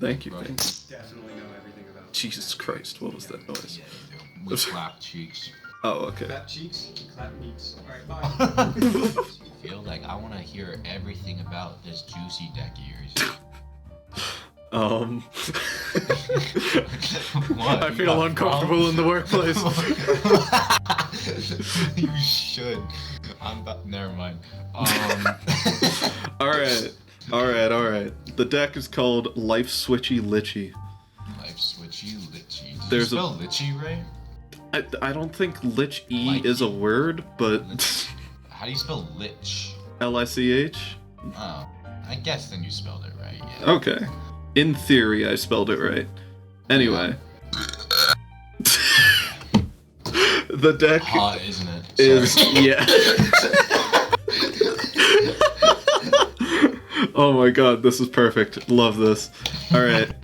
Thank you. Definitely know everything about Jesus Christ, what was that noise? Yeah, you do. We clap cheeks. Oh, okay. clap cheeks, clap meats. Alright, bye. I feel like I want to hear everything about this juicy deck of yours. What? I feel uncomfortable in the workplace. You should. Never mind. Alright. The deck is called Lifeswitchy Lichy. Lifeswitchy Lichy. Did There's you spell Lichy right? I don't think Lich-E Like is a word, but... How do you spell Lich? Lich? Oh, I guess then you spelled it right, yeah. Okay. In theory, I spelled it right. Anyway. The deck Hot, isn't it? is... Sorry. Yeah. Oh my god, this is perfect. Love this. Alright.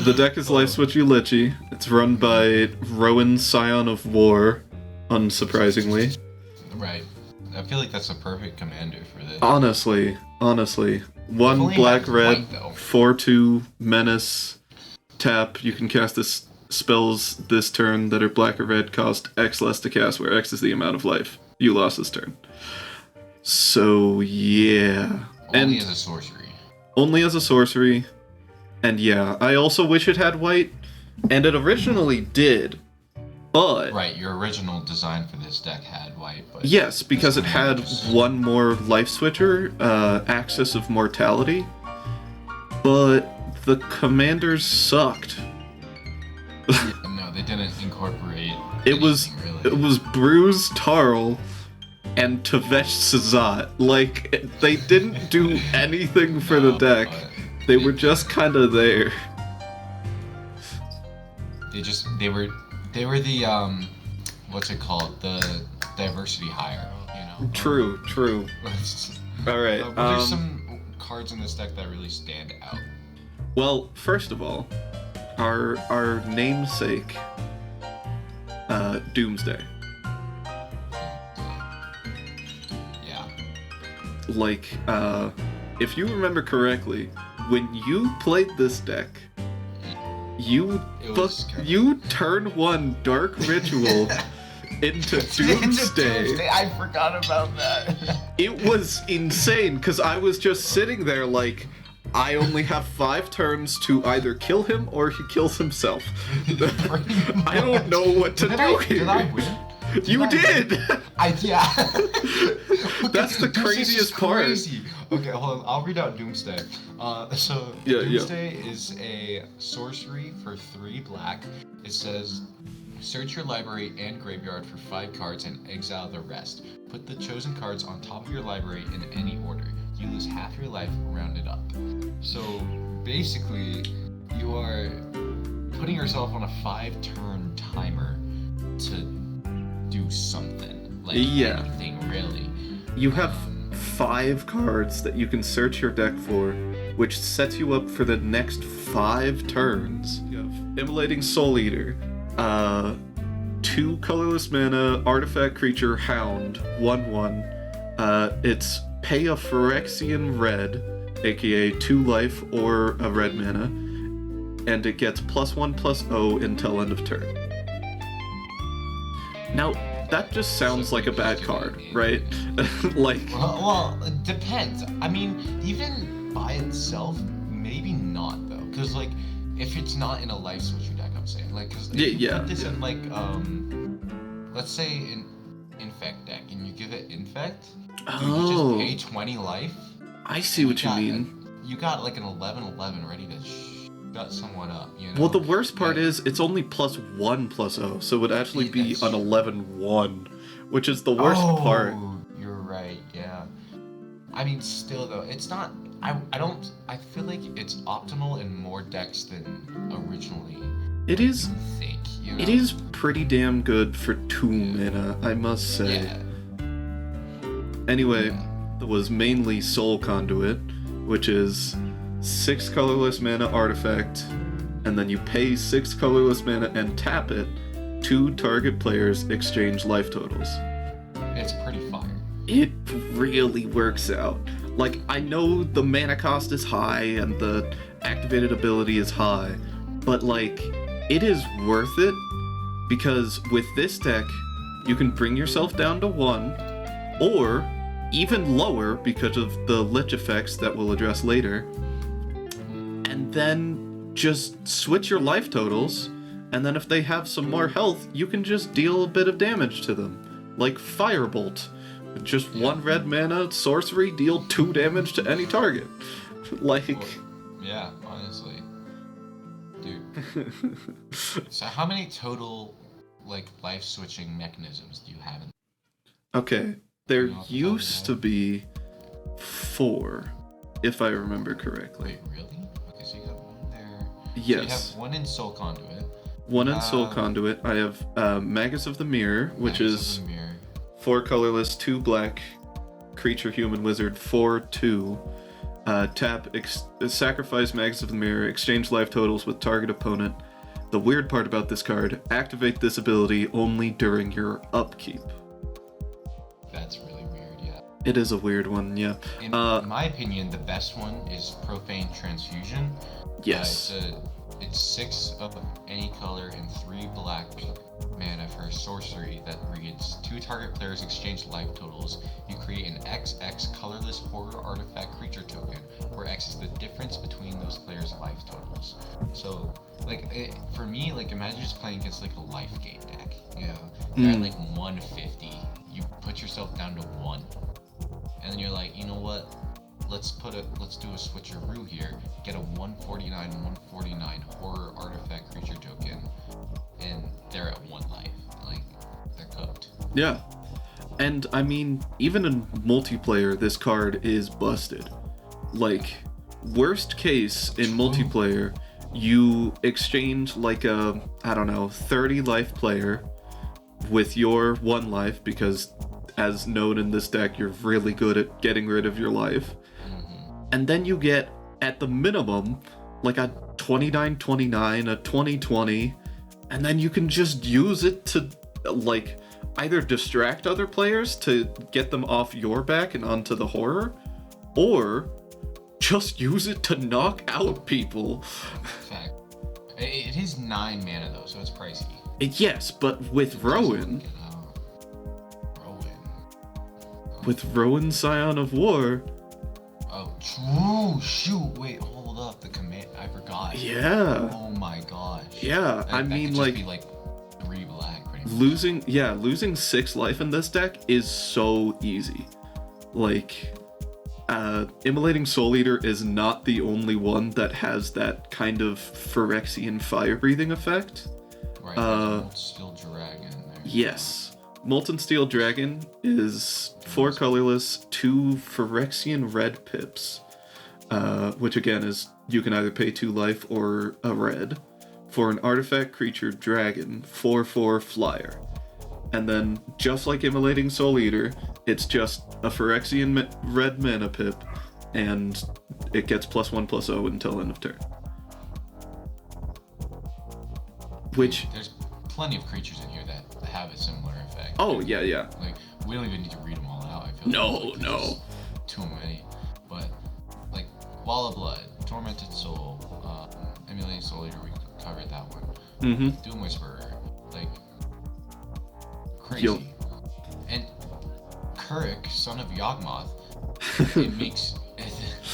The deck is Lifeswitchy Lichy. It's run by Rowan, Scion of War, unsurprisingly. Right. I feel like that's a perfect commander for this. Honestly. One only black has red, white, though. 4/2 menace, tap. You can cast this spells this turn that are black or red, cost X less to cast, where X is the amount of life you lost this turn. So yeah. Only as a sorcery. Only as a sorcery. And yeah, I also wish it had white, and it originally did, but... Right, your original design for this deck had white, but... Yes, because it had just... one more life switcher, Axis of Mortality, but the commanders sucked. No, they didn't incorporate It was Bruise Tarl and Tavesh Sazat. Like, they didn't do anything for the deck. They were just kind of there. They were the what's it called? The diversity hire, you know. True. All right. But there's some cards in this deck that really stand out. Well, first of all, our namesake, Doomsday. Yeah. Like, if you remember correctly, when you played this deck, you turn one Dark Ritual into Doomsday. I forgot about that. It was insane, because I was just sitting there like, I only have 5 turns to either kill him or he kills himself. I don't know what to do here. Did I win? You did! Yeah. That's the craziest part. Okay, hold on. I'll read out Doomsday. Doomsday is a sorcery for 3 black. It says, search your library and graveyard for 5 cards and exile the rest. Put the chosen cards on top of your library in any order. You lose half your life, rounded up. So basically, you are putting yourself on a 5-turn timer to do something. Like anything, really. You have 5 cards that you can search your deck for, which sets you up for the next 5 turns. You have Immolating Soul Eater, 2 colorless mana, artifact creature, Hound, 1/1. It's pay a Phyrexian red, aka 2 life or a red mana, and it gets +1/+0 until end of turn. Now, that just sounds like a bad card, right? Like... Well, it depends. I mean, even by itself, maybe not, though. Because, like, if it's not in a life switcher deck, I'm saying. Like, because if you put this in, like, let's say an Infect deck, and you give it Infect, you just pay 20 life. I see what you mean. You got, like, an 11/11 ready to shut someone up, you know? Well, the worst part is, it's only +1/+0, so it would actually be an 11/1, which is the worst part. You're right, yeah. I mean, still, though, it's not... I feel like it's optimal in more decks than originally. It is... think, you know? It is pretty damn good for 2 mana, I must say. Yeah. Anyway, there was mainly Soul Conduit, which is 6 colorless mana artifact, and then you pay 6 colorless mana and tap it. 2 target players exchange life totals. It's pretty fire. It really works out. Like, I know the mana cost is high and the activated ability is high, but like, it is worth it because with this deck, you can bring yourself down to 1, or even lower because of the Lich effects that we'll address later, and then just switch your life totals, and then if they have some more health, you can just deal a bit of damage to them. Like Firebolt. Just 1 red mana, sorcery, deal 2 damage to any target. Like... Yeah, honestly. Dude. So how many total, like, life-switching mechanisms do you have in... Okay, there used to be 4, if I remember correctly. Wait, really? Okay, so you got 1 there. Yes. So you have 1 in Soul Conduit. 1 in Soul Conduit. I have Magus of the Mirror, which is 4 colorless, 2 black, creature, human, wizard, 4/2. Tap, sacrifice Magus of the Mirror, exchange life totals with target opponent. The weird part about this card, activate this ability only during your upkeep. That's really weird, yeah. It is a weird one, yeah. In my opinion, the best one is Profane Transfusion. Yes. It's 6 of any color and 3 black mana for a sorcery that reads 2 target players exchange life totals. You create an XX colorless horror artifact creature token, where X is the difference between those players' life totals. So, like, for me, like, imagine just playing against, like, a life gain deck. You know, you're at, like, 150. You put yourself down to 1. And then you're like, you know what? Let's do a switcheroo here. Get a 149 horror artifact creature token, and they're at 1 life. Like, they're cooked. Yeah. And I mean, even in multiplayer, this card is busted. Like, worst case in multiplayer, you exchange like a, I don't know, 30 life player with your 1 life, because as known in this deck, you're really good at getting rid of your life. And then you get, at the minimum, like a 29/29, a 20/20, and then you can just use it to, like, either distract other players to get them off your back and onto the horror, or just use it to knock out people. Fact. It is 9 mana though, so it's pricey. Yes, but with Rowan... With Rowan Scion of War... Oh, true! Shoot! Wait, hold up. The command... I forgot. Yeah. Oh my gosh. Yeah, I mean, could like... Be like 3 black, pretty much. Losing 6 life in this deck is so easy. Like, Immolating Soul Eater is not the only one that has that kind of Phyrexian fire breathing effect. Right, Molten Steel Dragon there. Yes. Molten Steel Dragon is 4 colorless, 2 Phyrexian red pips, which again is you can either pay 2 life or a red, for an artifact creature dragon, 4/4 flyer. And then, just like Immolating Soul Eater, it's just a Phyrexian red mana pip, and it gets +1/+0 until end of turn. Which... There's plenty of creatures in here that have a similar effect. Oh, yeah. Like, we don't even need to read them all out, I feel No. There's too many. But, like, Wall of Blood, Tormented Soul, Emulating Soul Eater, we covered that one. Mm-hmm. Doom Whisperer, like, crazy. And Kurik, Son of Yawgmoth, it makes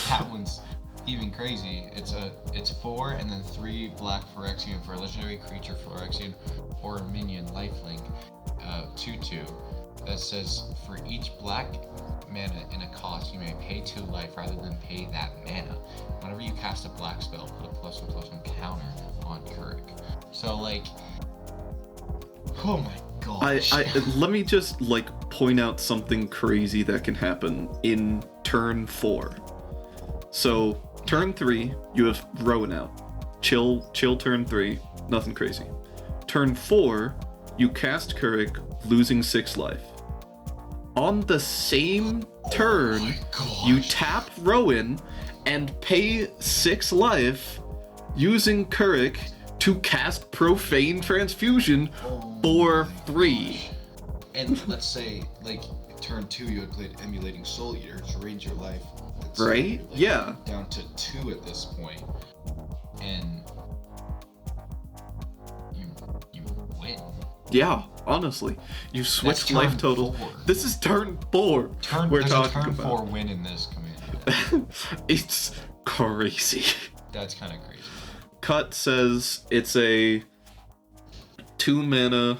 that one's even crazy. It's 4 and then 3 black Phyrexian for a legendary creature Phyrexian or minion lifelink, 2/2. That says for each black mana in a cost, you may pay 2 life rather than pay that mana. Whenever you cast a black spell, put a +1/+1 counter on Kurik. So, like, oh my gosh. Let me just, like, point out something crazy that can happen in turn 4. So, turn 3, you have Rowan out. Chill turn 3, nothing crazy. Turn 4, you cast Kurik, losing 6 life. On the same turn, you tap Rowan and pay 6 life using Kurik to cast Profane Transfusion for 3. And let's say, like, turn 2 you had played Emulating Soul Eater to raise your life cards. Right? Like, Yeah. Down to 2 at this point, and you win. Yeah, honestly. You switch That's life turn totals. 4. This is turn 4. We're There's talking a turn about. 4 win in this command. It's crazy. That's kind of crazy. Cut says it's a 2 mana,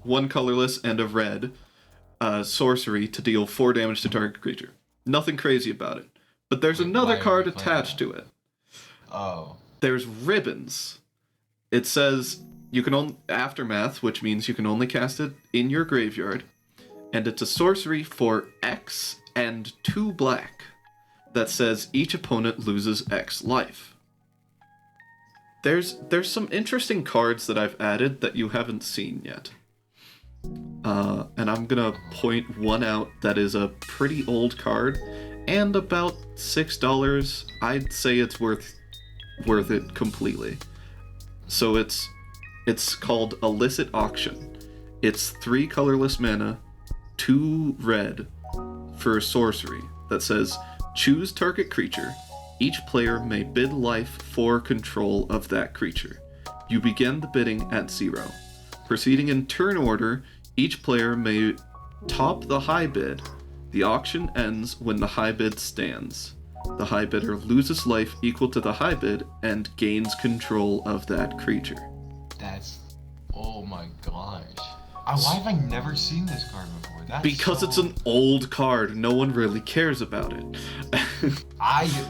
1 colorless and a red sorcery to deal 4 damage to target creature. Nothing crazy about it. But there's Wait, another why are card we playing attached that? to it. Oh. There's ribbons. It says you can only Aftermath, which means you can only cast it in your graveyard, and it's a sorcery for X and 2 black that says each opponent loses X life. There's some interesting cards that I've added that you haven't seen yet. And I'm gonna point one out that is a pretty old card and about $6. I'd say it's worth it completely. So it's called Illicit Auction. It's 3 colorless mana, 2 red for a sorcery that says choose target creature. Each player may bid life for control of that creature. You begin the bidding at 0. Proceeding in turn order, each player may top the high bid. The auction ends when the high bid stands. The high bidder loses life equal to the high bid and gains control of that creature. That's... Oh my gosh. Why have I never seen this card before? That's Because so... it's an old card, no one really cares about it. I do.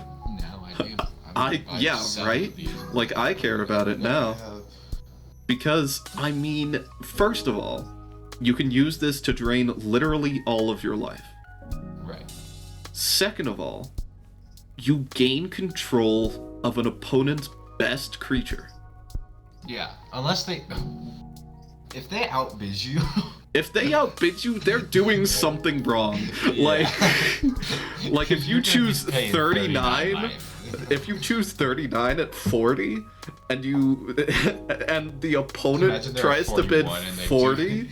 Yeah, right? Like, I care about it now. Because, I mean, first of all, you can use this to drain literally all of your life. Right. Second of all, you gain control of an opponent's best creature. Yeah, unless they... If they outbid you... If they outbid you, they're doing something wrung. Yeah. Like if you choose 39, life. if you choose 39 at 40, and the opponent tries to bid 40,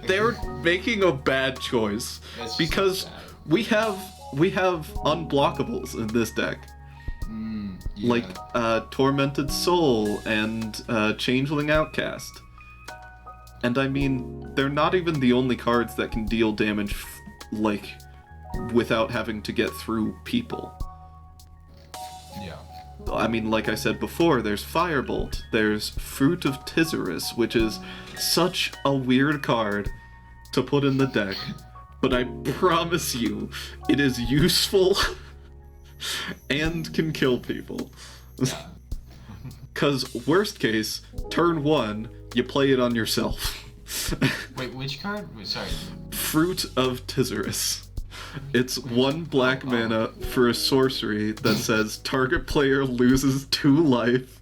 they're making a bad choice because so we have unblockables in this deck. Yeah. Like Tormented Soul and Changeling Outcast. And I mean, they're not even the only cards that can deal damage, without having to get through people. Yeah. I mean, like I said before, there's Firebolt, there's Fruit of Tizerus, which is such a weird card to put in the deck, but I promise you, it is useful and can kill people. Yeah. Cause worst case, turn 1, you play it on yourself. Wait, which card? Wait, sorry. Fruit of Tizerus. It's 1 black mana for a sorcery that says target player loses 2 life.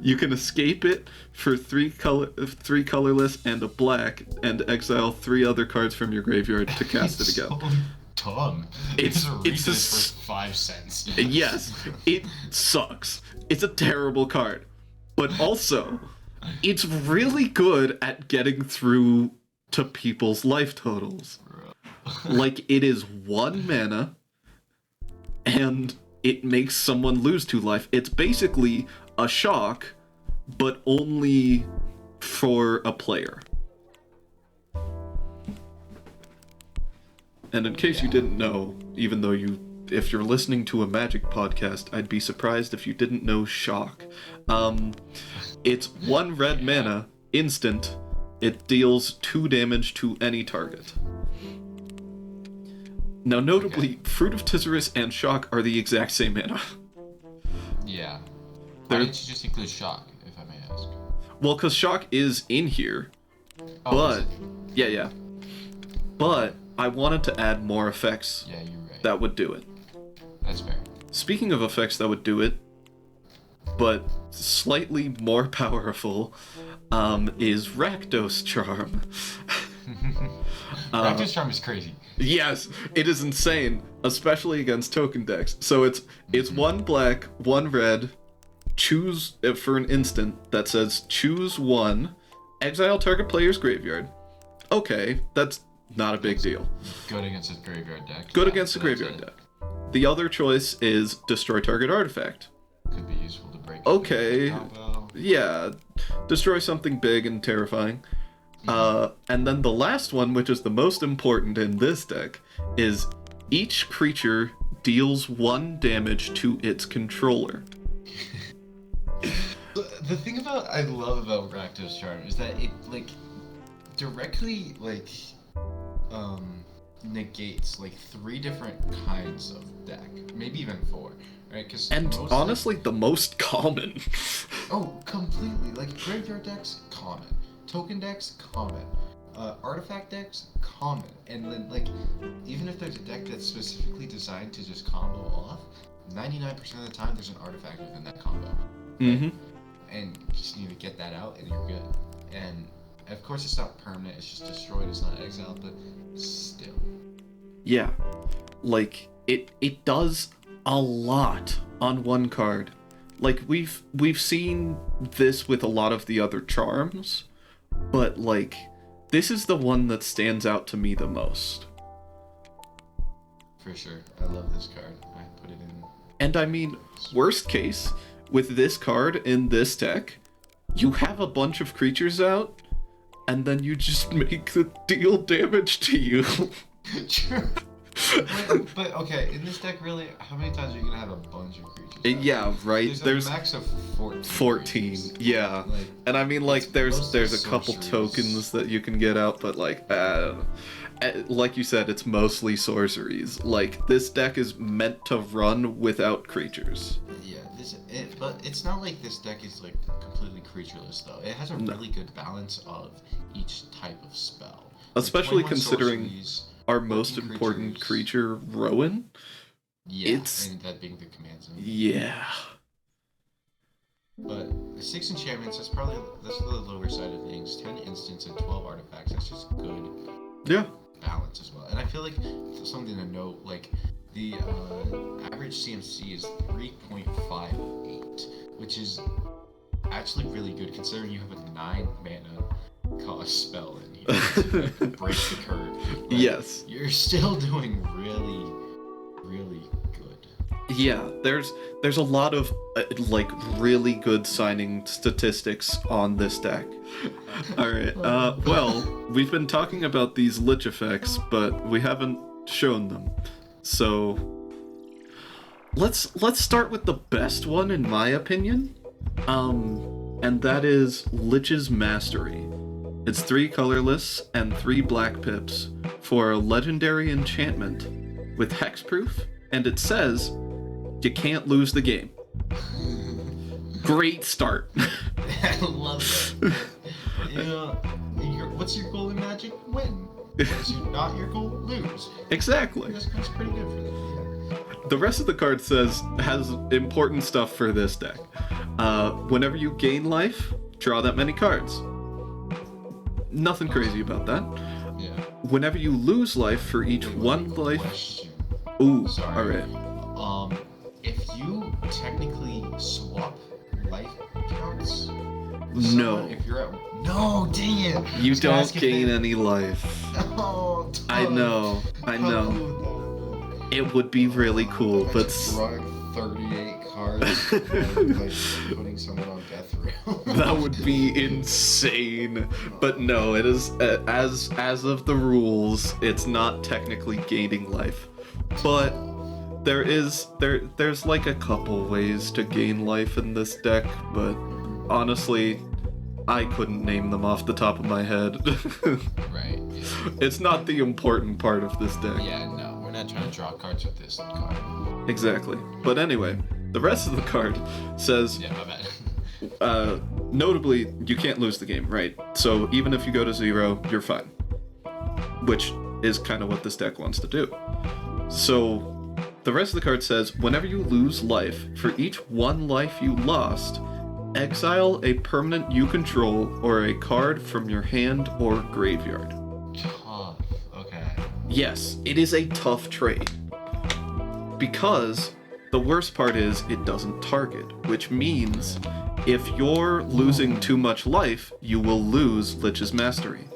You can escape it for 3 colorless and a black, and exile 3 other cards from your graveyard to cast it again. So dumb. It's for 5 cents. Yes, it sucks. It's a terrible card. But also, it's really good at getting through to people's life totals. Like, it is 1 mana, and it makes someone lose 2 life. It's basically a shock, but only for a player. And in case you didn't know, even though if you're listening to a Magic podcast, I'd be surprised if you didn't know shock. It's 1 red mana, instant. It deals 2 damage to any target. Now, notably, Fruit of Tizerus and Shock are the exact same mana. Yeah. Why didn't you just include Shock, if I may ask? Well, because Shock is in here, Oh, but... is it? Yeah. But I wanted to add more effects Yeah, you're right. that would do it. That's fair. Speaking of effects that would do it, but slightly more powerful, is Rakdos Charm. Rakdos Charm is crazy. Yes, it is insane, especially against token decks. So it's 1 black, 1 red, choose for an instant that says choose 1, exile target player's graveyard. Okay, that's not a big deal. Good against a graveyard deck. Good Yeah, against a that's graveyard it. deck. The other choice is destroy target artifact. Could be useful to break. Okay. Yeah. Destroy something big and terrifying. And then the last one, which is the most important in this deck, is each creature deals 1 damage to its controller. The thing I love about Rakdos Charm is that it directly negates 3 different kinds of deck, maybe even 4, right? And honestly, the most common. Oh, completely. Graveyard decks, common. Token decks, common. Artifact decks, common. And then even if there's a deck that's specifically designed to just combo off, 99% of the time there's an artifact within that combo. Mm-hmm. And you just need to get that out and you're good. And of course it's not permanent, it's just destroyed, it's not exiled, but still. Yeah. It does a lot on 1 card. We've seen this with a lot of the other charms, but this is the one that stands out to me the most. For sure. I love this card. I put it in. And I mean, worst case, with this card in this deck, you have a bunch of creatures out, and then you just make the deal damage to you. True. But okay, in this deck, really, how many times are you gonna have a bunch of creatures? Yeah, right. There's a max of 14. 14, yeah. And I mean, there's a couple tokens that you can get out, but like you said, it's mostly sorceries. This deck is meant to run without creatures. Yeah, but it's not like this deck is completely creatureless though. It has a really good balance of each type of spell. Especially considering our most important creature, Rowan. Yeah, and that being the command zone. Yeah. But 6 enchantments, that's the lower side of things. 10 instants and 12 artifacts, that's just good. Yeah. Balance as well. And I feel something to note, the average CMC is 3.58, which is actually really good considering you have a 9 mana cost spell in here to break the curve. Yes. You're still doing really, really good. Yeah, there's a lot of really good signing statistics on this deck. All right. Well, we've been talking about these lich effects, but we haven't shown them. So let's start with the best one in my opinion. And that is Lich's Mastery. It's 3 colorless and 3 black pips for a legendary enchantment with hexproof, and it says you can't lose the game. Great start. I love it. What's your goal in Magic? Win. What's not your goal? Lose. Exactly. That's pretty good for them. Yeah. The rest of the card has important stuff for this deck. Whenever you gain life, draw that many cards. Nothing crazy about that. Yeah. Whenever you lose life for each 1 life. Question. Ooh. Sorry. All right. If you technically swap life counts. No. If you're at dang it. You don't gain any life. Oh, I know. It would be really cool, but drawing 38 cards and putting someone on death row. That would be insane. But no, it is as of the rules, it's not technically gaining life. But there's a couple ways to gain life in this deck, but honestly, I couldn't name them off the top of my head. Right. Yeah. It's not the important part of this deck. Yeah, no, we're not trying to draw cards with this card. Exactly. But anyway, the rest of the card says... Yeah, my bad. Notably, you can't lose the game, right? So even if you go to 0, you're fine. Which is kind of what this deck wants to do. So the rest of the card says, whenever you lose life, for each 1 life you lost, exile a permanent you control or a card from your hand or graveyard. Tough. Okay. Yes, it is a tough trade. Because the worst part is it doesn't target, which means if you're losing too much life, you will lose Lich's Mastery.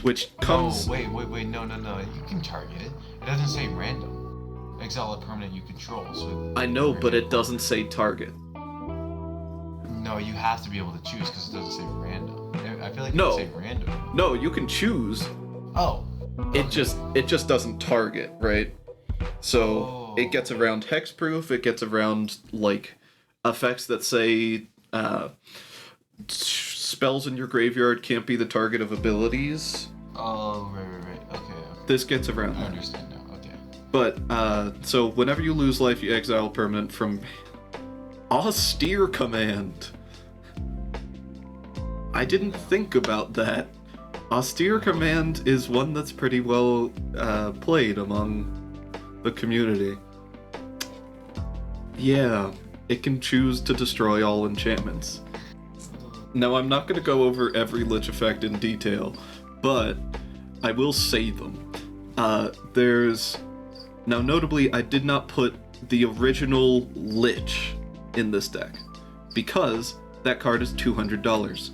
Which comes... Oh, wait, no. You can target it. It doesn't say random. exile a permanent you control. So I know, but it doesn't say target. No, you have to be able to choose because it doesn't say random. I feel like it No. doesn't say random. No, you can choose. Oh. It just doesn't target, right? So it gets around hexproof. It gets around like effects that say spells in your graveyard can't be the target of abilities. Oh, right. Okay. This gets around that. I understand now. Okay. But so whenever you lose life, you exile permanent from Austere Command. I didn't think about that. Austere Command is one that's pretty well played among the community. Yeah, it can choose to destroy all enchantments. Now, I'm not going to go over every Lich effect in detail, but I will say them. Now, notably, I did not put the original Lich in this deck, because that card is $200.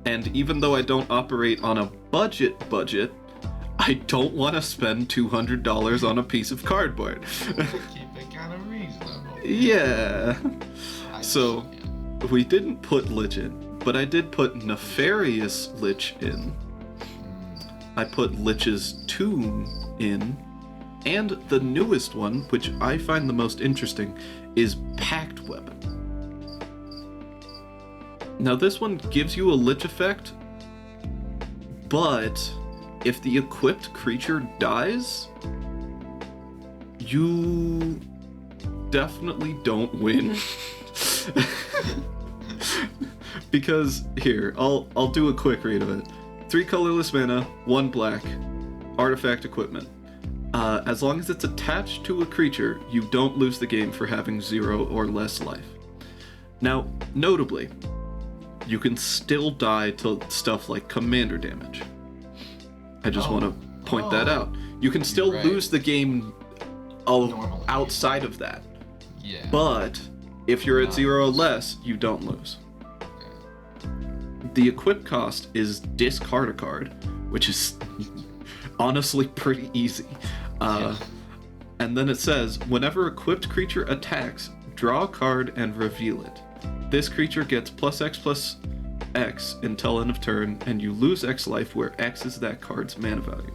And even though I don't operate on a budget, I don't want to spend $200 on a piece of cardboard. Keep it kind of reasonable. Yeah. So, we didn't put Lich in, but I did put Nefarious Lich in. I put Lich's Tomb in, and the newest one, which I find the most interesting, is Pact Weapon. Now this one gives you a Lich effect, but if the equipped creature dies, you definitely don't win. Because here, I'll do a quick read of it. 3 colorless mana, 1 black, artifact equipment. As long as it's attached to a creature, you don't lose the game for having 0 or less life. Now, notably, you can still die to stuff like commander damage. I just want to point that out. You can still lose the game outside of that. Yeah. But if you're at 0 or less, you don't lose. The equip cost is discard a card, which is honestly pretty easy. And then it says, whenever equipped creature attacks, draw a card and reveal it. This creature gets +X until end of turn, and you lose X life where X is that card's mana value.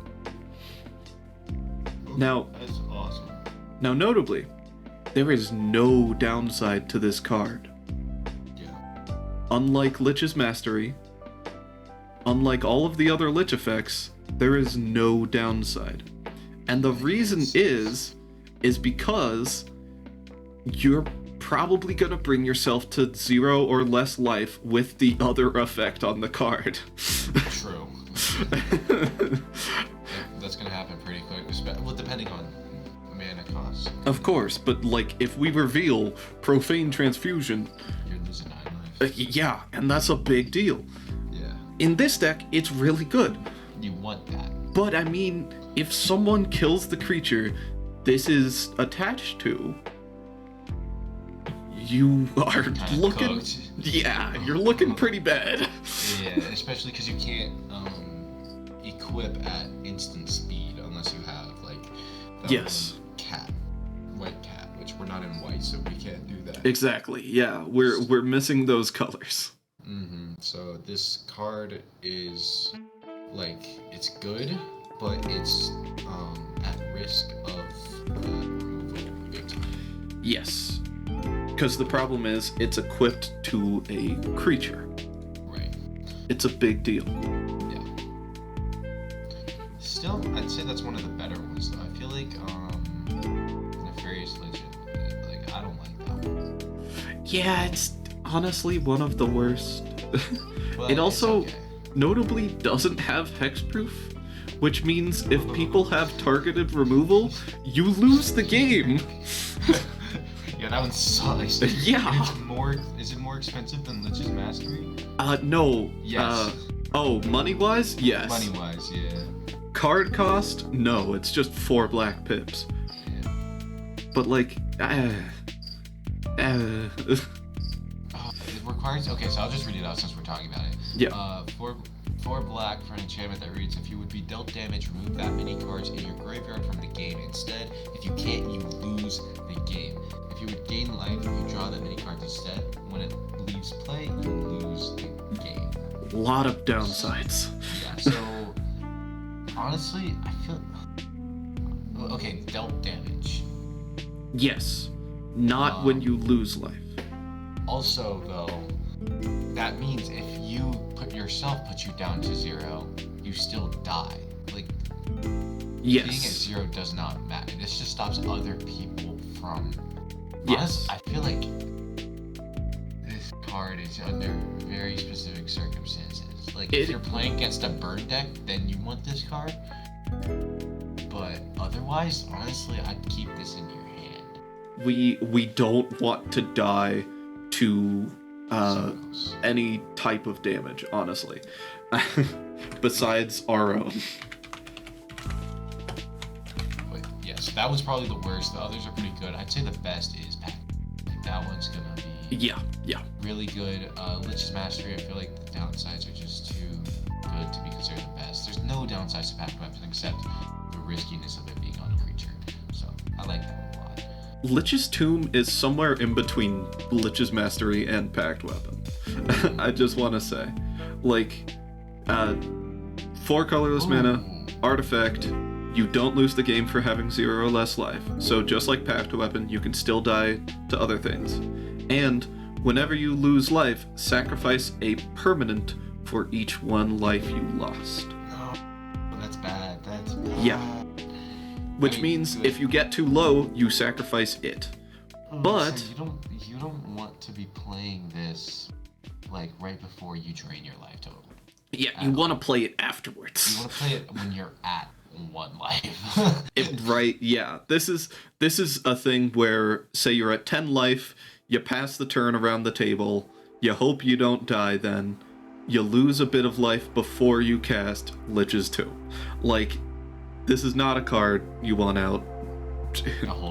Now, that's awesome. Now, notably, there is no downside to this card. Yeah. Unlike Lich's Mastery, unlike all of the other Lich effects, there is no downside. And the reason is because you're probably gonna bring yourself to 0 or less life with the other effect on the card. True. That's gonna happen pretty quick, well, depending on mana cost. Of course, but like if we reveal Profane Transfusion, you're losing 9 life. Yeah, and that's a big deal. Yeah. In this deck, it's really good. You want that. But I mean, if someone kills the creature this is attached to, you are looking cooked. Yeah, you're looking pretty bad. Yeah, especially because you can't equip at instant speed unless you have like white cat, which we're not in white, so we can't do that. Exactly. Yeah, we're missing those colors. So this card is like, it's good, but it's at risk of removal big time. Yes. Because the problem is, it's equipped to a creature. Right. It's a big deal. Yeah. Still, I'd say that's one of the better ones, though. I feel like, Nefarious Lich, like, I don't like that one. Yeah, it's honestly one of the worst. But it also okay. notably doesn't have hexproof, which means if people have targeted removal, you lose the game. Yeah, that one sucks. Yeah. Is it more expensive than Lich's Mastery? No. Yes. Money-wise? Yes. Money-wise, yeah. Card cost? No, it's just 4 black pips. Yeah. But like, It requires. Okay, so I'll just read it out since we're talking about it. Yeah. 4 black for an enchantment that reads, if you would be dealt damage, remove that many cards in your graveyard from the game. Instead, if you can't, you lose the game. If you would gain life, you draw that many cards instead. When it leaves play, you lose the game. A lot of downsides. Yeah, so honestly, I feel... Okay, dealt damage. Yes. Not when you lose life. Also, though, that means if you put you down to 0, you still die. Like, Yes. being at 0 does not matter. This just stops other people from... Yes. I feel like this card is under very specific circumstances. Like, if you're playing against a burn deck, then you want this card. But otherwise, honestly, I'd keep this in your hand. We don't want to die to any type of damage, honestly. Besides our own. But yes, that was probably the worst. The others are pretty good. I'd say the best is Pack. That one's gonna be Yeah. really good. Lich's Mastery, I feel like the downsides are just too good to be considered the best. There's no downsides to Pack Weapon except the riskiness of it being on a creature. So I like that one a lot. Lich's Tomb is somewhere in between Lich's Mastery and Pact Weapon. I just want to say. Like, 4 colorless mana, artifact, you don't lose the game for having 0 or less life. So just like Pact Weapon, you can still die to other things. And whenever you lose life, sacrifice a permanent for each 1 life you lost. Oh, that's bad. That's bad. Yeah. Which means if you get too low, you sacrifice it. But so you don't want to be playing this like right before you drain your life total. yeah, you want to play it afterwards. You want to play it when you're at 1 life. Right, yeah. This is a thing where, say you're at 10 life, you pass the turn around the table, you hope you don't die then, you lose a bit of life before you cast Lich's Tomb. Like, this is not a card you want out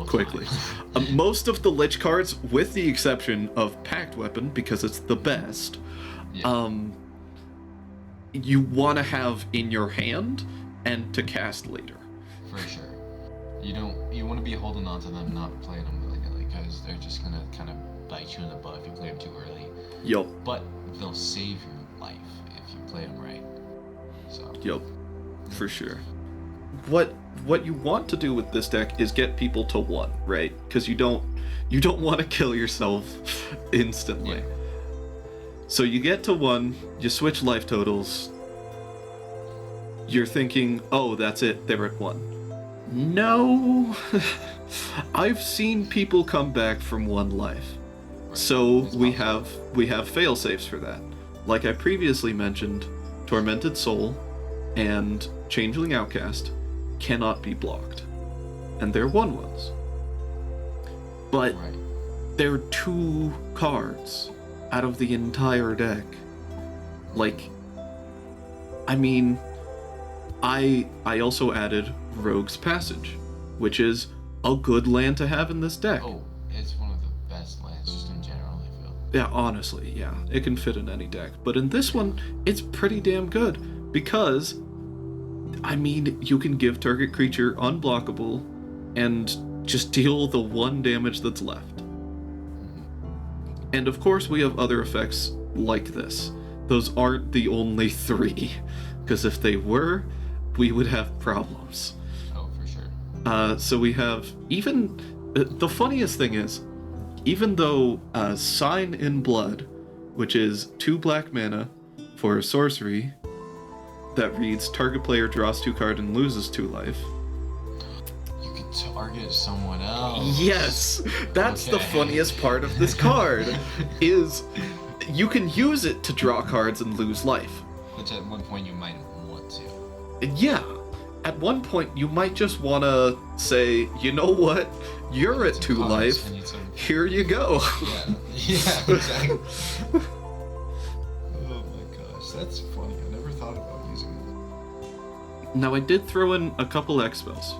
quickly. Most of the Lich cards, with the exception of Pact Weapon, because it's the best, you want to have in your hand and to cast later. For sure. You want to be holding on to them, not playing them willy-nilly, because they're just gonna kind of bite you in the butt if you play them too early. Yup. But they'll save your life if you play them right. So. Yup. For sure. What you want to do with this deck is get people to 1, right? Because you don't want to kill yourself instantly. Yeah. So you get to 1, you switch life totals. You're thinking, oh, that's it, they're at 1. No, I've seen people come back from 1 life. Right. So we have fail safes for that. Like I previously mentioned, Tormented Soul and Changeling Outcast cannot be blocked. And they're 1/1s. But they're 2 cards out of the entire deck. Like, I mean, I also added Rogue's Passage, which is a good land to have in this deck. Oh, it's one of the best lands just in general, I feel. Yeah, honestly, yeah. It can fit in any deck. But in this one, it's pretty damn good because, I mean, you can give target creature unblockable and just deal the 1 damage that's left. And of course, we have other effects like this. Those aren't the only 3, because if they were, we would have problems. Oh, for sure. So we have even... The funniest thing is, even though Sign in Blood, which is 2 black mana for a sorcery that reads target player draws 2 cards and loses 2 life. You could target someone else. Yes! That's the funniest part of this card, is you can use it to draw cards and lose life. Which at one point you might want to. Yeah. At one point, you might just want to say, you know what? You're at 2 life. Here you go. Yeah, exactly. Oh my gosh, that's funny. I never thought about using it. Now, I did throw in a couple X spells,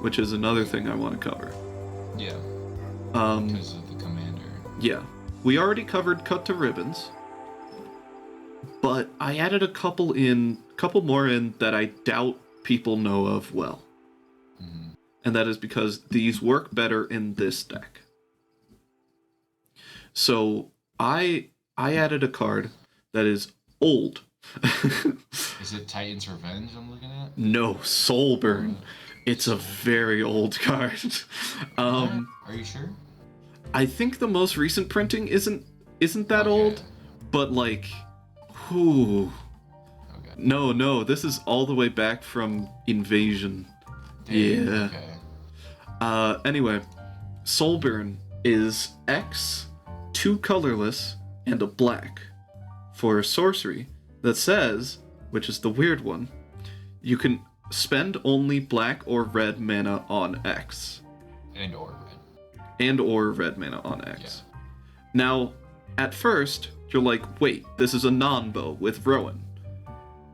which is another thing I want to cover. Yeah. Because of the commander. Yeah. We already covered Cut to Ribbons, but I added a couple more in that I doubt people know of well. Mm-hmm. And that is because these work better in this deck. So I added a card that is old. Is it Titan's Revenge I'm looking at? No, Soulburn. It's a very old card. Are you sure? I think the most recent printing isn't that Okay. old, but like, whew. Okay. No, this is all the way back from Invasion. Damn, Yeah. Okay. Anyway, Soulburn is X, 2 colorless, and a black for a sorcery that says, which is the weird one, you can spend only black or red mana on X. And or red mana on X. Yeah. Now, at first, you're like, wait, this is a non-bow with Rowan.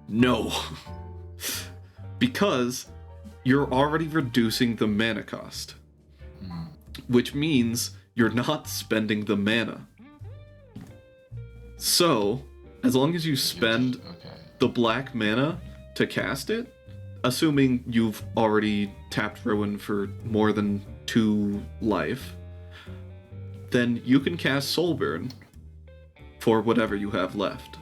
No. Because you're already reducing the mana cost. Mm. Which means you're not spending the mana. So, as long as you spend the black mana to cast it, assuming you've already tapped Rowan for more than 2 life, then you can cast Soulburn for whatever you have left.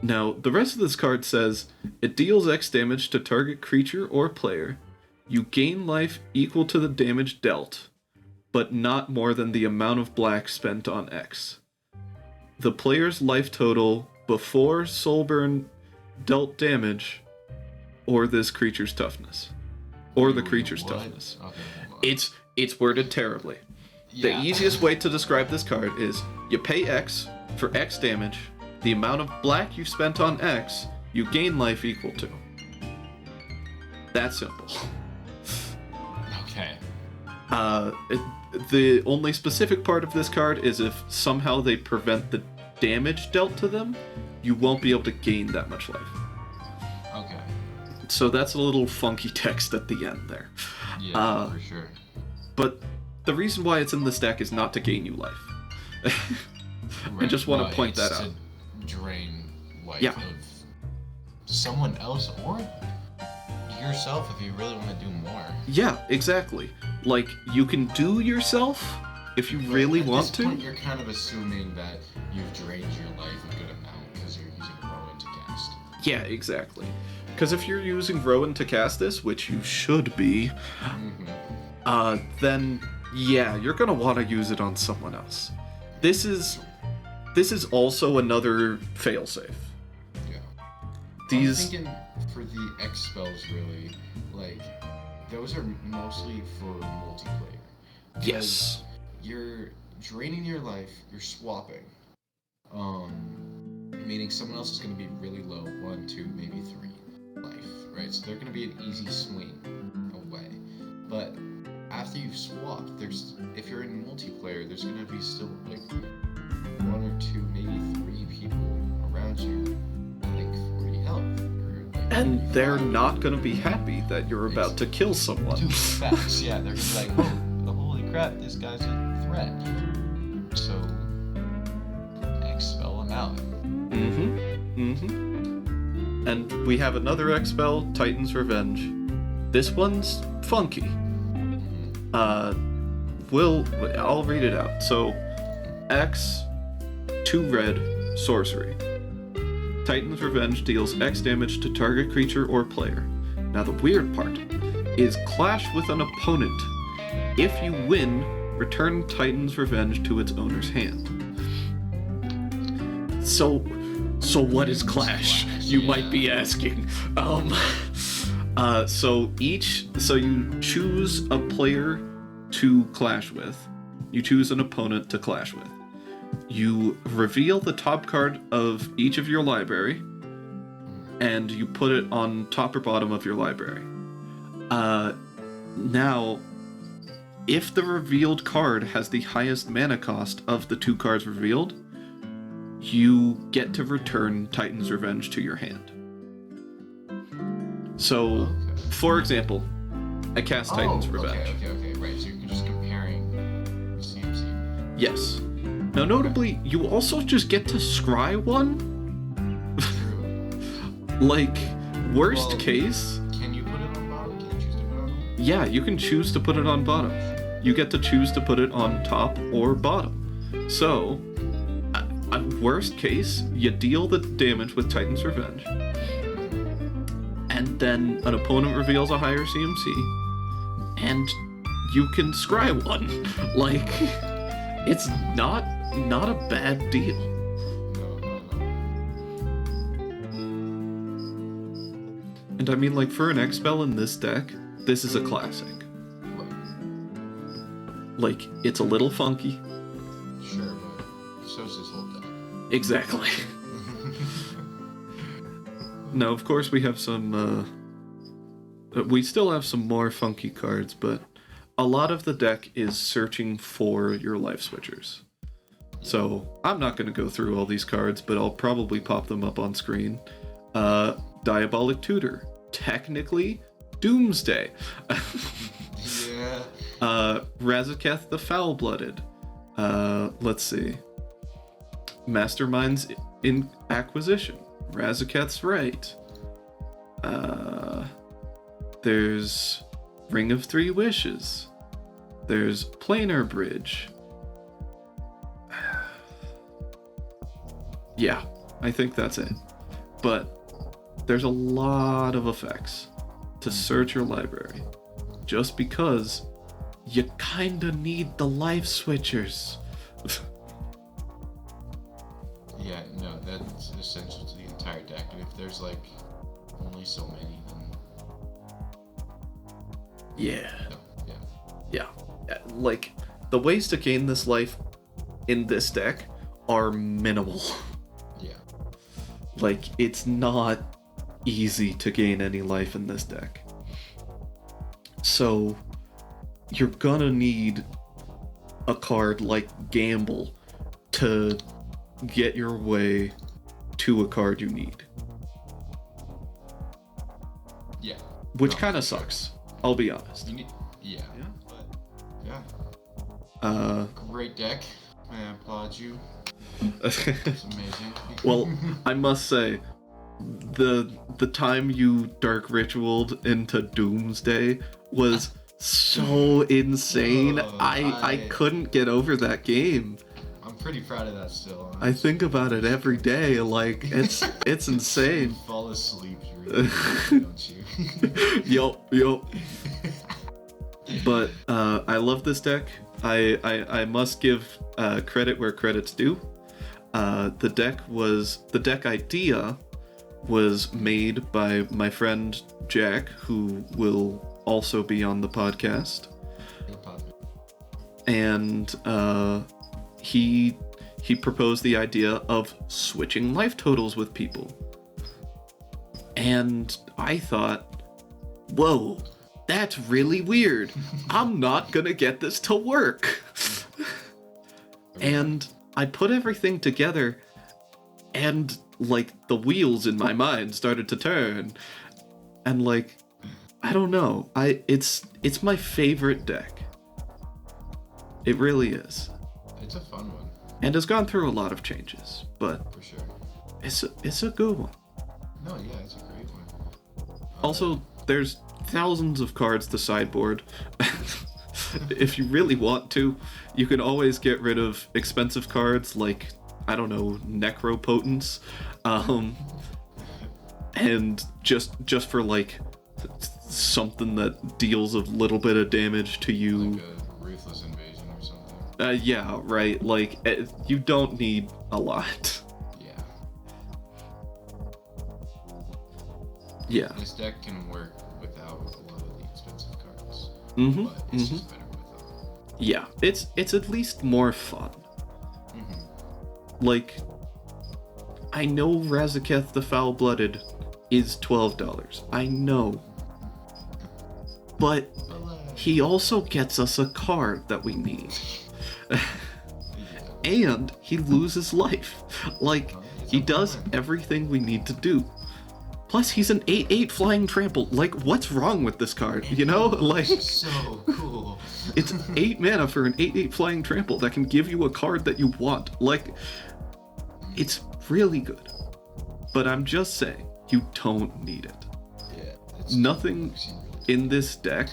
Now, the rest of this card says, it deals X damage to target creature or player. You gain life equal to the damage dealt, but not more than the amount of black spent on X. The player's life total before Soulburn dealt damage, or this creature's toughness. Or the creature's toughness. Okay. It's worded terribly. Yeah. The easiest way to describe this card is you pay X for X damage, the amount of black you spent on X, you gain life equal to. That simple. Okay. The only specific part of this card is if somehow they prevent the damage dealt to them, you won't be able to gain that much life. Okay. So that's a little funky text at the end there. Yeah, for sure. But the reason why it's in this deck is not to gain you life. I just want to point that out. To drain life Yeah. of someone else or yourself if you really want to do more. Yeah, exactly. Like, you can do yourself if you really want At this to. point, you're kind of assuming that you've drained your life a good amount because you're using Rowan to cast. Yeah, exactly. Because if you're using Rowan to cast this, which you should be, then yeah, you're gonna want to use it on someone else. This is also another failsafe. Yeah. These I'm thinking for the X spells, really, like, those are mostly for multiplayer. yes. You're draining your life, you're swapping. Meaning someone else is going to be really low, 1, 2, maybe 3 life, right? So they're going to be an easy swing away. But after you've swapped, if you're in multiplayer, there's going to be still like 1 or 2, maybe 3 people around you, like 40 health. Or like And 35. they're not gonna be happy that you're about to kill someone. Too fast, yeah. They're gonna be like, oh, holy crap, this guy's a threat. So, expel him out. And we have another X spell, Titan's Revenge. This one's funky. I'll read it out. So, X, 2 red, sorcery. Titan's Revenge deals X damage to target creature or player. Now the weird part is clash with an opponent. If you win, return Titan's Revenge to its owner's hand. So what is clash? You might be asking. So you choose a player to clash with. You choose an opponent to clash with. You reveal the top card of each of your library, and you put it on top or bottom of your library. Now, if the revealed card has the highest mana cost of the 2 cards revealed, you get to return Titan's Revenge to your hand. So, for example, I cast Titan's Revenge. Okay, right. So you're just comparing CMC. Yes. Now, notably, you also just get to scry one. Like, worst case... Can you put it on bottom? Can you choose to put it on? Yeah, you can choose to put it on bottom. You get to choose to put it on top or bottom. So, worst case, you deal the damage with Titan's Revenge. And then an opponent reveals a higher CMC. And you can scry one. Like, it's not a bad deal. And I mean, like, for an X-Spell in this deck, this is a classic. Like, it's a little funky. Sure, but so's this whole deck. Exactly. Now, of course, we have some, we still have some more funky cards, but a lot of the deck is searching for your life switchers. So, I'm not going to go through all these cards, but I'll probably pop them up on screen. Diabolic Tutor. Technically, Doomsday. Yeah. Razaketh the Foul-Blooded. Let's see. Mastermind's in Acquisition. Razaketh's Right. There's Ring of Three Wishes. There's Planar Bridge. Yeah, I think that's it. But there's a lot of effects to search your library, just because you kinda need the life switchers. Yeah, no, that's essential to the entire deck. And if there's like only so many, then Yeah. no, yeah. Yeah. Like, the ways to gain this life in this deck are minimal. Yeah. Like, it's not easy to gain any life in this deck. So, you're gonna need a card like Gamble to get your way to a card you need. Yeah. Which No, kind of sure. sucks, I'll be honest. You need, yeah. Yeah. But yeah. Great deck. I applaud you. It's amazing. Well, I must say, the time you Dark Ritualed into Doomsday was so insane. Oh, I couldn't get over that game. I'm pretty proud of that still. I think about it every day. Like, it's insane. You fall asleep during the day, don't you? Yup. But I love this deck. I must give credit where credit's due. The deck idea was made by my friend Jack, who will also be on the podcast. And he proposed the idea of switching life totals with people. And I thought, whoa, that's really weird. I'm not gonna get this to work. And I put everything together, and like the wheels in my mind started to turn. And like, I don't know. It's my favorite deck. It really is. It's a fun one. And has gone through a lot of changes, but For sure. it's a good one. No, yeah, it's a great one. Also, there's thousands of cards to sideboard. If you really want to, you can always get rid of expensive cards like, I don't know, Necropotence, and just for like something that deals a little bit of damage to you. Like a Ruthless Invasion or something. Yeah, right. Like, you don't need a lot. Yeah. Yeah. This deck can work without a lot of the expensive cards. Mm-hmm. But it's just better with them. Yeah, it's at least more fun. Mm-hmm. Like, I know Razaketh the Foul-Blooded is $12. I know. But he also gets us a card that we need. And he loses life. Like, he does everything we need to do. Plus, he's an 8/8 flying trample. Like, what's wrong with this card? You know? Like, so cool. it's 8 mana for an 8/8 flying trample that can give you a card that you want. Like, it's really good. But I'm just saying, you don't need it. Yeah. Nothing in this deck,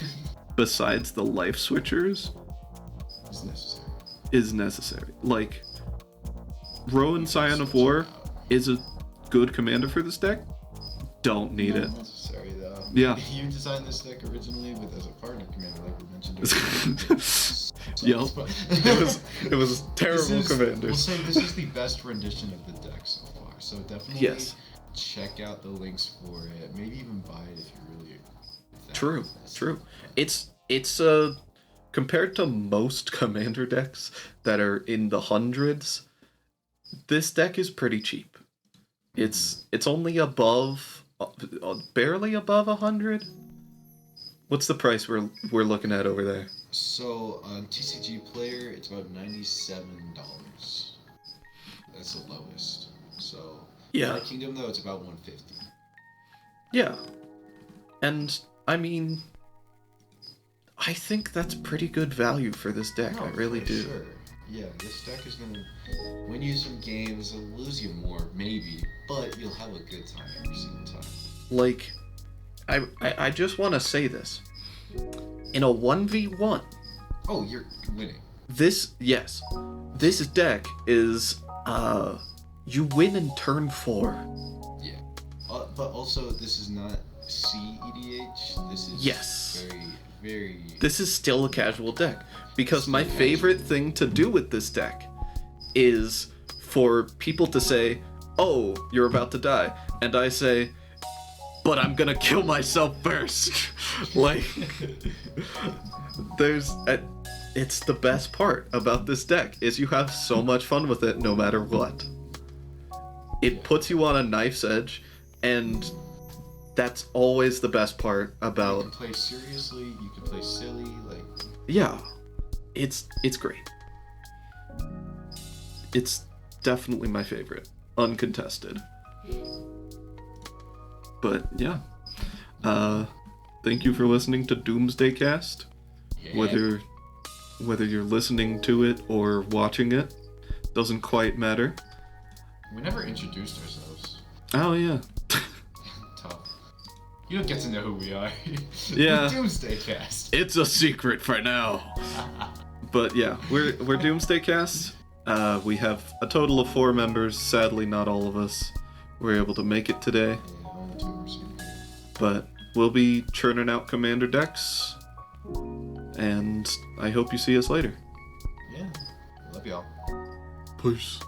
besides the life switchers, is necessary. Like, Rowan Scion of War is a good commander for this deck. Don't need it. Necessary though. Yeah. You designed this deck originally as a partner commander, like we mentioned earlier. Yep. It was terrible commander. We'll say this is the best rendition of the deck so far. So definitely check out the links for it. Maybe even buy it if you really. True. It's compared to most commander decks that are in the hundreds, this deck is pretty cheap. It's only above, barely above 100. What's the price we're looking at over there? So on TCG Player, it's about $97. That's the lowest. So United Kingdom though, it's about $150. Yeah, and I mean, I think that's pretty good value for this deck. I really do. Sure. Yeah, this deck is gonna win you some games, it'll lose you more, maybe, but you'll have a good time every single time. Like, I just want to say this. In a 1v1... Oh, you're winning. This deck is, you win in turn 4. Yeah. But also, this is not CEDH, this is very... This is still a casual deck. Because my favorite thing to do with this deck is for people to say, oh, you're about to die. And I say, but I'm gonna kill myself first. Like, it's the best part about this deck, is you have so much fun with it no matter what. It puts you on a knife's edge, and that's always the best part about... You can play seriously, you can play silly, like... Yeah. It's great. It's definitely my favorite. Uncontested. But yeah. Thank you for listening to Doomsday Cast. Yeah. Whether you're listening to it or watching it, doesn't quite matter. We never introduced ourselves. Oh yeah. Tough. You don't get to know who we are. Yeah. Doomsday Cast. It's a secret for now. But yeah, we're Doomsday Cast. We have a total of 4 members. Sadly, not all of us were able to make it today. Yeah, only 2%. But we'll be churning out commander decks, and I hope you see us later. Yeah, love y'all. Peace.